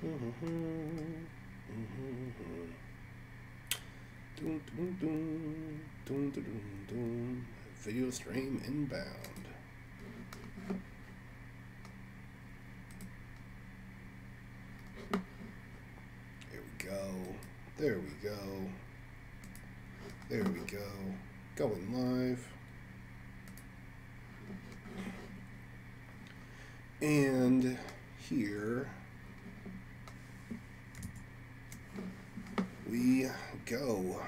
Video stream inbound. There we go. There we go. There we go. Going live. And here we go.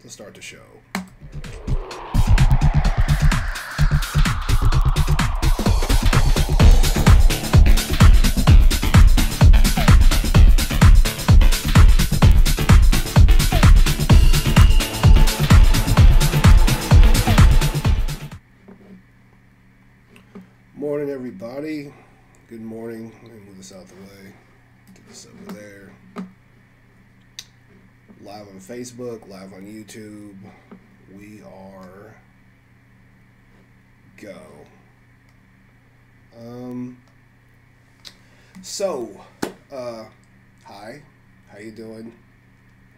Let's start the show. Morning, everybody. Good morning. Let me move this out the way. Get this over there. Live on Facebook, live on YouTube. We are go. Hi. How you doing?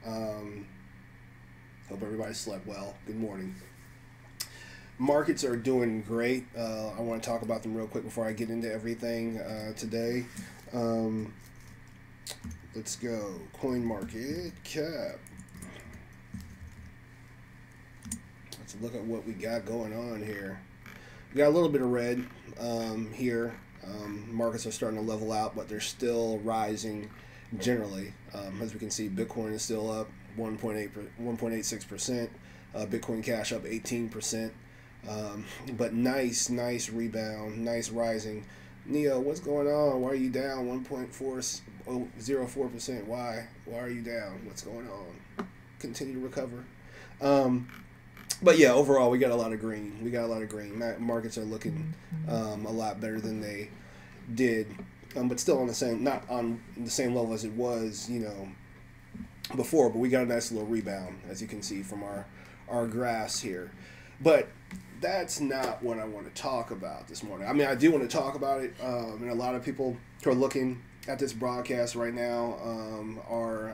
Hope everybody slept well. Good morning. Markets are doing great. I want to talk about them real quick before I get into everything today. Let's go. Coin market cap. Let's look at what we got going on here. We got a little bit of red here. Markets are starting to level out, but they're still rising generally. As we can see, Bitcoin is still up 1.86%. Bitcoin Cash up 18%. But nice rebound, nice rising. Neo, what's going on? Why are you down 1.404%? Why are you down? What's going on? Continue to recover. But yeah, overall, we got a lot of green. Markets are looking a lot better than they did, but still on the same, not on the same level as it was, before. But we got a nice little rebound, as you can see from our graphs here. But that's not what I want to talk about this morning. I mean, I do want to talk about it, and a lot of people who are looking at this broadcast right now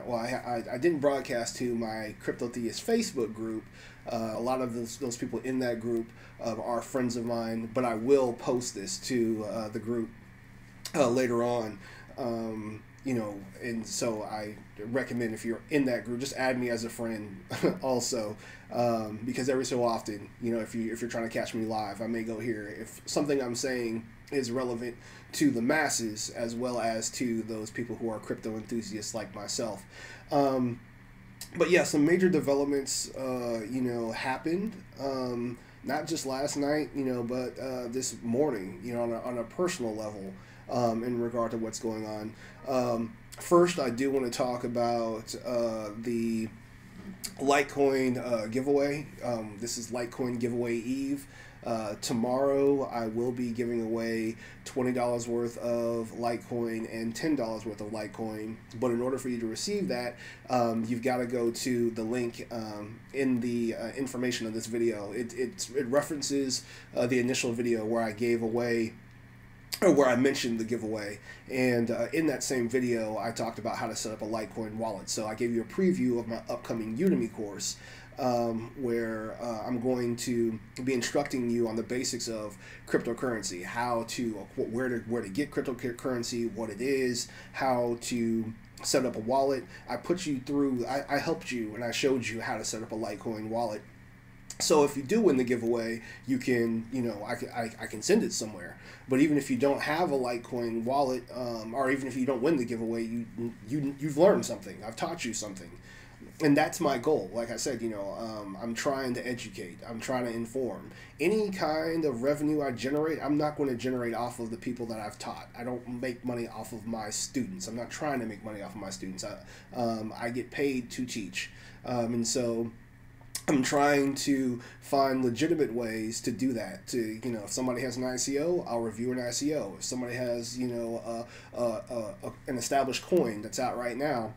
I didn't broadcast to my Cryptotheist Facebook group. A lot of those people in that group are friends of mine, but I will post this to the group later on. And so I recommend, if you're in that group, just add me as a friend also, because every so often, if you're trying to catch me live, I may go here if something I'm saying is relevant to the masses as well as to those people who are crypto enthusiasts like myself. But yeah, some major developments, happened, not just last night, but this morning, on a personal level. In regard to what's going on. First, I do want to talk about the LITECOIN giveaway. This is LITECOIN Giveaway Eve. Tomorrow, I will be giving away $20 worth of LITECOIN and $10 worth of LITECOIN. But in order for you to receive that, you've got to go to the link in the information of this video. It references the initial video where I gave away, or where I mentioned the giveaway, and in that same video I talked about how to set up a LITECOIN wallet. So I gave you a preview of my upcoming Udemy course, where I'm going to be instructing you on the basics of cryptocurrency, where to get cryptocurrency, what it is, how to set up a wallet. I put you through, I helped you and I showed you how to set up a LITECOIN wallet. So if you do win the giveaway, you can, I can send it somewhere. But even if you don't have a LITECOIN wallet, or even if you don't win the giveaway, you've learned something. I've taught you something. And that's my goal. Like I said, I'm trying to educate. I'm trying to inform. Any kind of revenue I generate, I'm not going to generate off of the people that I've taught. I don't make money off of my students. I'm not trying to make money off of my students. I get paid to teach. And so I'm trying to find legitimate ways to do that. To, if somebody has an ICO, I'll review an ICO. If somebody has, an established coin that's out right now,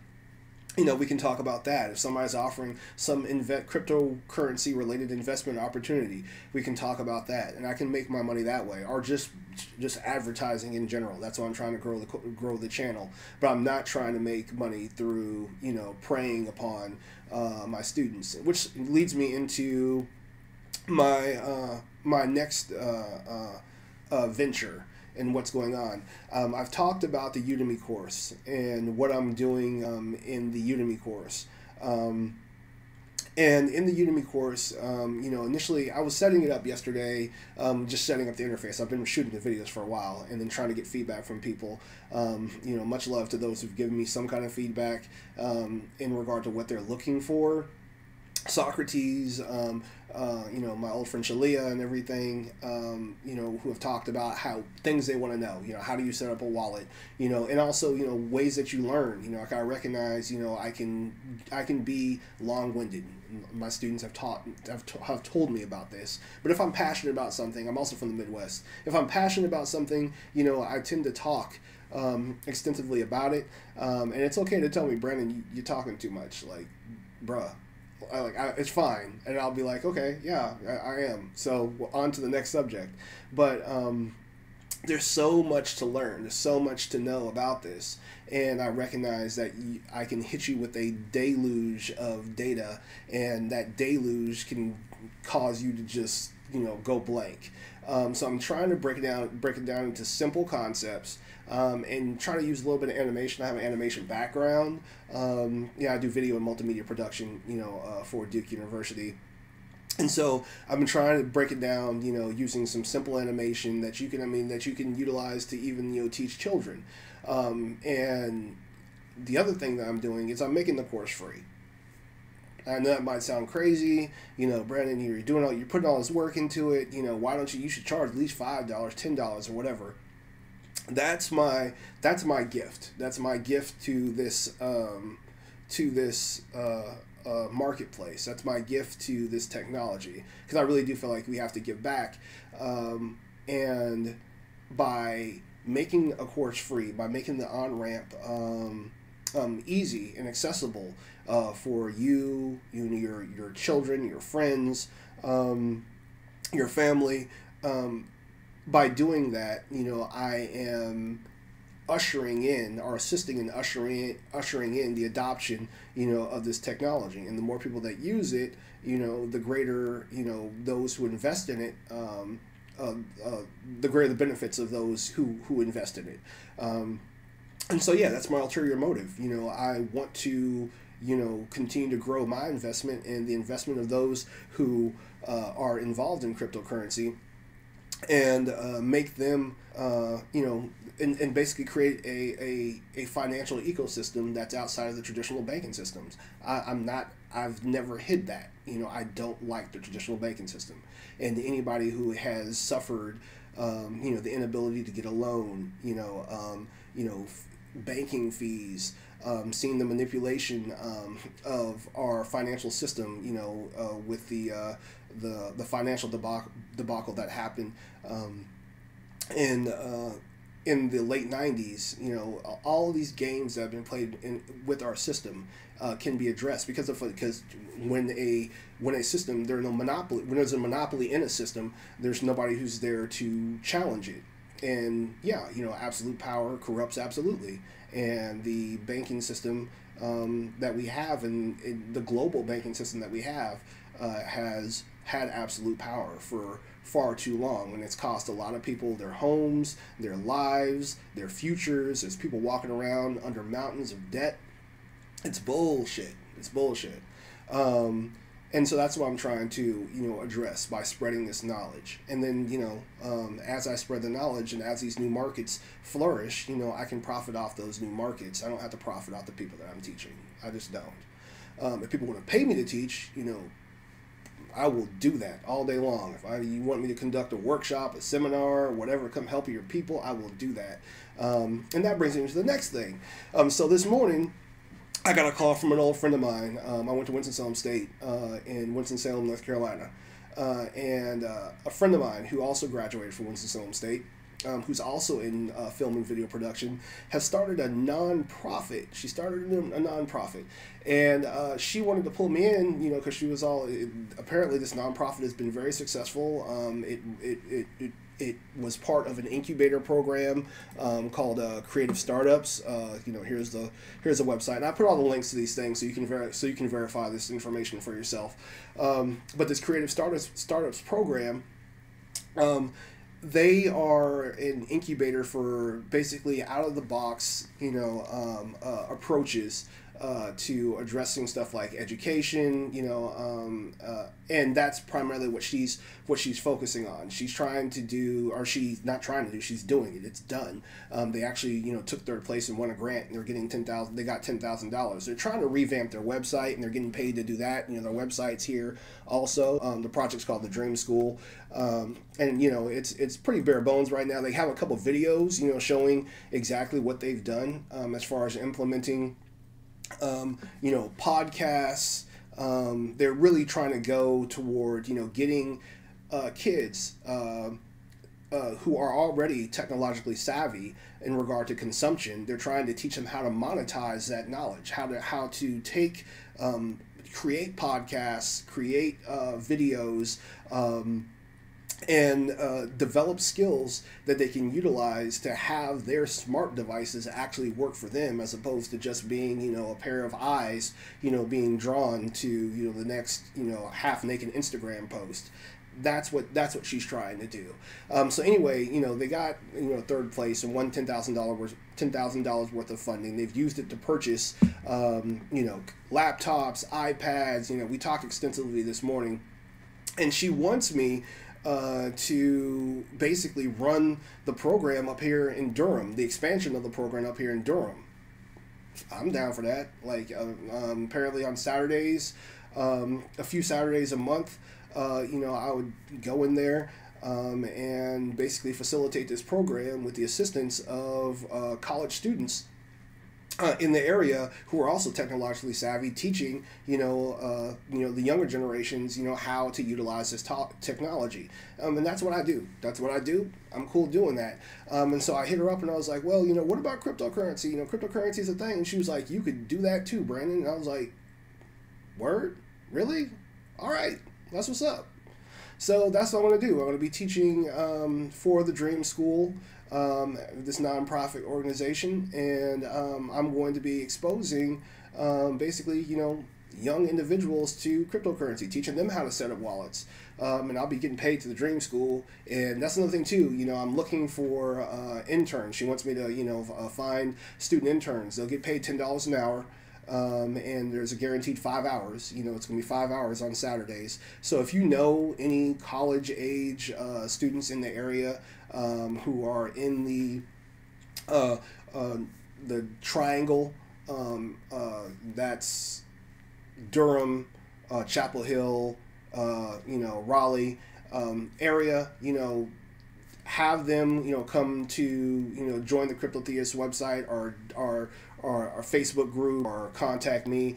we can talk about that. If somebody's offering some cryptocurrency related investment opportunity, we can talk about that, and I can make my money that way, or just advertising in general. That's why I'm trying to grow the channel. But I'm not trying to make money through preying upon my students, which leads me into my my next venture and what's going on. I've talked about the Udemy course and what I'm doing in the Udemy course. And in the Udemy course, initially I was setting it up yesterday, just setting up the interface. I've been shooting the videos for a while and then trying to get feedback from people. Much love to those who've given me some kind of feedback in regard to what they're looking for. Socrates, my old friend Shalia and everything, who have talked about how things they want to know, how do you set up a wallet, and also, ways that you learn, like I recognize, I can be long-winded. My students have told me about this, but if I'm passionate about something, I'm also from the Midwest. If I'm passionate about something, I tend to talk extensively about it, and it's okay to tell me, Brandon, you're talking too much, like, bruh. It's fine, and I'll be like, okay, yeah, I am. So on to the next subject. But there's so much to learn. There's so much to know about this, and I recognize that I can hit you with a deluge of data, and that deluge can cause you to just go blank. So I'm trying to break it down into simple concepts. And try to use a little bit of animation. I have an animation background. I do video and multimedia production, for Duke University. And so I've been trying to break it down, using some simple animation that you can utilize to even, teach children. And the other thing that I'm doing is I'm making the course free. I know that might sound crazy, Brandon, you're putting all this work into it, why don't you should charge at least $5, $10 or whatever. That's my gift. That's my gift to this marketplace. That's my gift to this technology, because I really do feel like we have to give back. And by making a course free, by making the on-ramp easy and accessible for you, your children, your friends, your family. By doing that, I am ushering in or assisting in ushering in the adoption, of this technology. And the more people that use it, the greater, those who invest in it, the greater the benefits of those who invest in it. And so, yeah, that's my ulterior motive. I want to, continue to grow my investment and the investment of those who are involved in cryptocurrency, and make them, and basically create a financial ecosystem that's outside of the traditional banking systems. I've never hid that. I don't like the traditional banking system. And anybody who has suffered, the inability to get a loan, banking fees, seeing the manipulation of our financial system, with the financial debacle that happened in the late 90s. All of these games that have been played with our system can be addressed because when a system, there's no monopoly. When there's a monopoly in a system, there's nobody who's there to challenge it. And yeah, absolute power corrupts absolutely. And the banking system that we have, and the global banking system that we have, has had absolute power for far too long, and it's cost a lot of people their homes, their lives, their futures. There's people walking around under mountains of debt. It's bullshit. It's bullshit. And so that's what I'm trying to, address by spreading this knowledge. And then, as I spread the knowledge and as these new markets flourish, I can profit off those new markets. I don't have to profit off the people that I'm teaching. I just don't. If people want to pay me to teach, I will do that all day long. If you want me to conduct a workshop, a seminar, whatever, come help your people, I will do that. And that brings me to the next thing. So this morning, I got a call from an old friend of mine. I went to Winston-Salem State in Winston-Salem, North Carolina. And a friend of mine who also graduated from Winston-Salem State who's also in film and video production, has started a nonprofit. She started a nonprofit, and she wanted to pull me in, you know, because she was apparently this nonprofit has been very successful. It was part of an incubator program called Creative Startups. You know, here's the website, and I put all the links to these things so you can verify this information for yourself. But this Creative Startups program, they are an incubator for basically out of the box, you know, approaches to addressing stuff like education, you know, and that's primarily what she's focusing on. She's trying to do, or she's not trying to do, she's doing it. It's done. They actually, you know, took third place and won a grant, and they're getting $10,000. They got $10,000. They're trying to revamp their website, and they're getting paid to do that. You know, their website's here also. The project's called the Dream School, and you know, it's pretty bare bones right now. They have a couple videos, you know, showing exactly what they've done as far as implementing. You know, podcasts. They're really trying to go toward, you know, getting kids who are already technologically savvy in regard to consumption. They're trying to teach them how to monetize that knowledge, how to take create podcasts, create videos, and develop skills that they can utilize to have their smart devices actually work for them, as opposed to just being, you know, a pair of eyes, you know, being drawn to, you know, the next, you know, half-naked Instagram post. That's what she's trying to do. So anyway, you know, they got, you know, third place and won $10,000 worth of funding. They've used it to purchase, you know, laptops, iPads. You know, we talked extensively this morning, and she wants me to basically run the program up here in Durham, the expansion of the program up here in Durham. I'm down for that. Like, apparently on Saturdays, a few Saturdays a month, you know, I would go in there and basically facilitate this program with the assistance of college students in the area who are also technologically savvy, teaching, you know, the younger generations, you know, how to utilize this technology. And that's what I do. I'm cool doing that. And so I hit her up and I was like, well, you know, what about cryptocurrency? You know, cryptocurrency is a thing. And she was like, you could do that too, Brandon. And I was like, word? Really? All right. That's what's up. So that's what I'm going to do. I'm going to be teaching for the Dream School, this nonprofit organization, and I'm going to be exposing basically, you know, young individuals to cryptocurrency, teaching them how to set up wallets, and I'll be getting paid to the Dream School. And that's another thing too, you know, I'm looking for interns. She wants me to, you know, find student interns. They'll get paid $10 an hour. And there's a guaranteed 5 hours. You know, it's going to be 5 hours on Saturdays. So if you know any college age students in the area who are in the triangle, that's Durham, Chapel Hill, you know, Raleigh area, you know, have them, you know, come to, you know, join the Cryptotheist website or our Facebook group, or contact me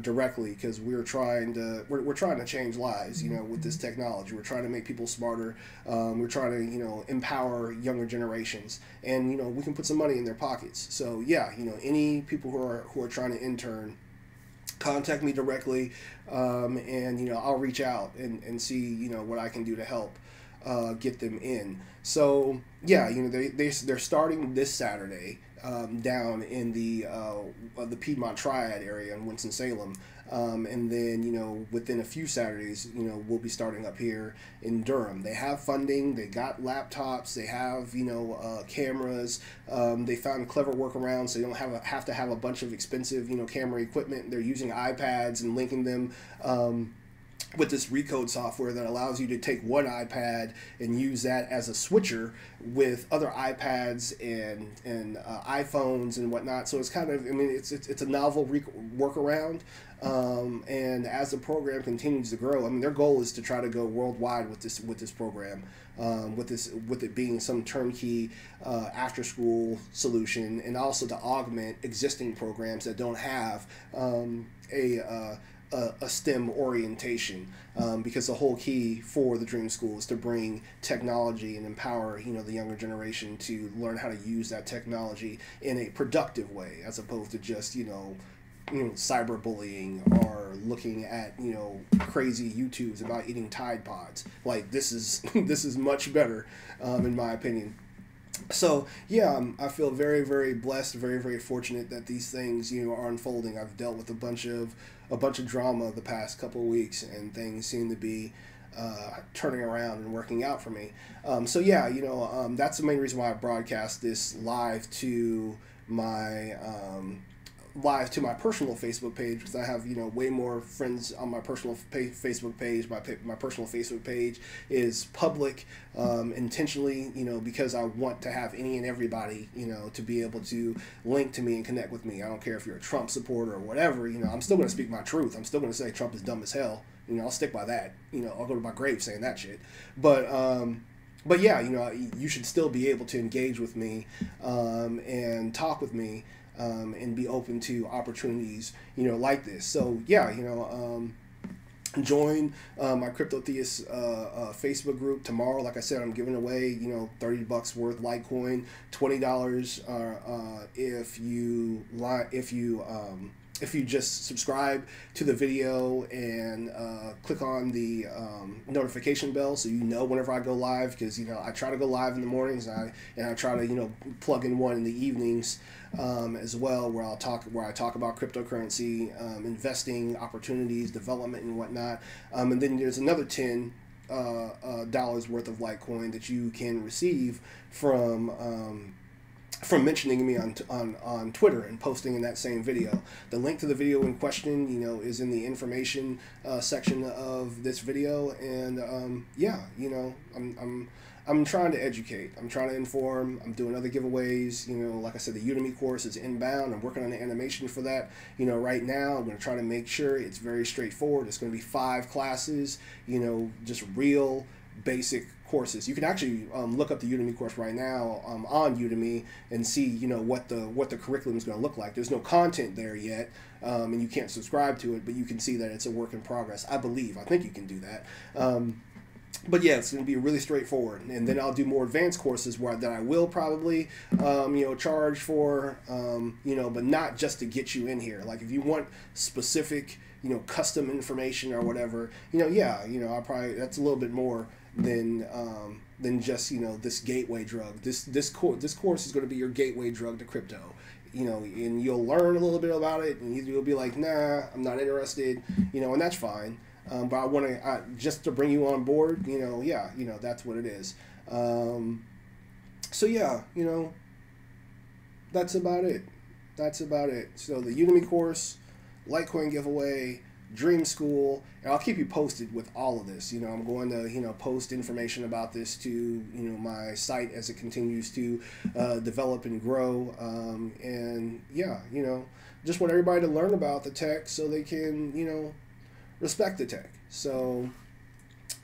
directly, because we're trying to change lives, you know, with this technology. We're trying to make people smarter. We're trying to, you know, empower younger generations, and, you know, we can put some money in their pockets. So yeah, you know, any people who are trying to intern, contact me directly, and, you know, I'll reach out and see, you know, what I can do to help get them in. So yeah, you know, they're starting this Saturday down in the Piedmont Triad area in Winston-Salem, and then, you know, within a few Saturdays, you know, we'll be starting up here in Durham. They have funding, they got laptops, they have, you know, cameras. They found clever workarounds, so they don't have to have a bunch of expensive, you know, camera equipment. They're using iPads and linking them with this Recode software that allows you to take one iPad and use that as a switcher with other iPads and iPhones and whatnot. So it's kind of, I mean, it's a novel workaround. And as the program continues to grow, I mean, their goal is to try to go worldwide with this program, with it being some turnkey after school solution, and also to augment existing programs that don't have a a STEM orientation, because the whole key for the Dream School is to bring technology and empower, you know, the younger generation to learn how to use that technology in a productive way, as opposed to just, you know, cyberbullying or looking at, you know, crazy YouTubes about eating Tide Pods. Like, this is this is much better, in my opinion. So yeah, I feel very, very blessed, very, very fortunate that these things, you know, are unfolding. I've dealt with a bunch of drama the past couple of weeks, and things seem to be turning around and working out for me. So yeah, you know, that's the main reason why I broadcast this live to my personal Facebook page, because I have, you know, way more friends on my personal Facebook page. My personal Facebook page is public, intentionally, you know, because I want to have any and everybody, you know, to be able to link to me and connect with me. I don't care if you're a Trump supporter or whatever, you know, I'm still going to speak my truth. I'm still going to say Trump is dumb as hell. You know, I'll stick by that. You know, I'll go to my grave saying that shit. But yeah, you know, you should still be able to engage with me, and talk with me, and be open to opportunities, you know, like this. So yeah, you know, join my Cryptotheist Facebook group tomorrow. Like I said, I'm giving away, you know, $30 worth LITECOIN, $20 if you just subscribe to the video and click on the notification bell, so you know whenever I go live, because, you know, I try to go live in the mornings, and I try to, you know, plug in one in the evenings, as well, where I talk about cryptocurrency, investing opportunities, development, and whatnot. And then there's another $10 worth of LITECOIN that you can receive from mentioning me on Twitter and posting in that same video. The link to the video in question, you know, is in the information section of this video. And yeah, you know, I'm trying to educate. I'm trying to inform. I'm doing other giveaways. You know, like I said, the Udemy course is inbound. I'm working on the animation for that. You know, right now I'm going to try to make sure it's very straightforward. It's going to be 5 classes. You know, just real basic courses. You can actually look up the Udemy course right now on Udemy and see, you know, what the curriculum is going to look like. There's no content there yet, and you can't subscribe to it, but you can see that it's a work in progress. I think you can do that. But yeah, it's going to be really straightforward. And then I'll do more advanced courses that I will probably, you know, charge for, you know, but not just to get you in here. Like, if you want specific, you know, custom information or whatever, you know, yeah, you know, that's a little bit more than just, you know, this gateway drug. This course is going to be your gateway drug to crypto. You know, and you'll learn a little bit about it, and you'll be like, nah, I'm not interested, you know, and that's fine. But I want to, just to bring you on board, you know, yeah, you know, that's what it is. So yeah, you know, that's about it. So the Udemy course, LITECOIN giveaway, Dream School, and I'll keep you posted with all of this. You know, I'm going to, you know, post information about this to, you know, my site as it continues to develop and grow. And yeah, you know, just want everybody to learn about the tech so they can, you know, respect the tech. So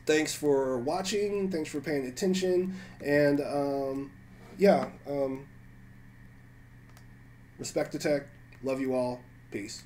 thanks for watching, thanks for paying attention, and yeah, respect the tech, love you all, peace.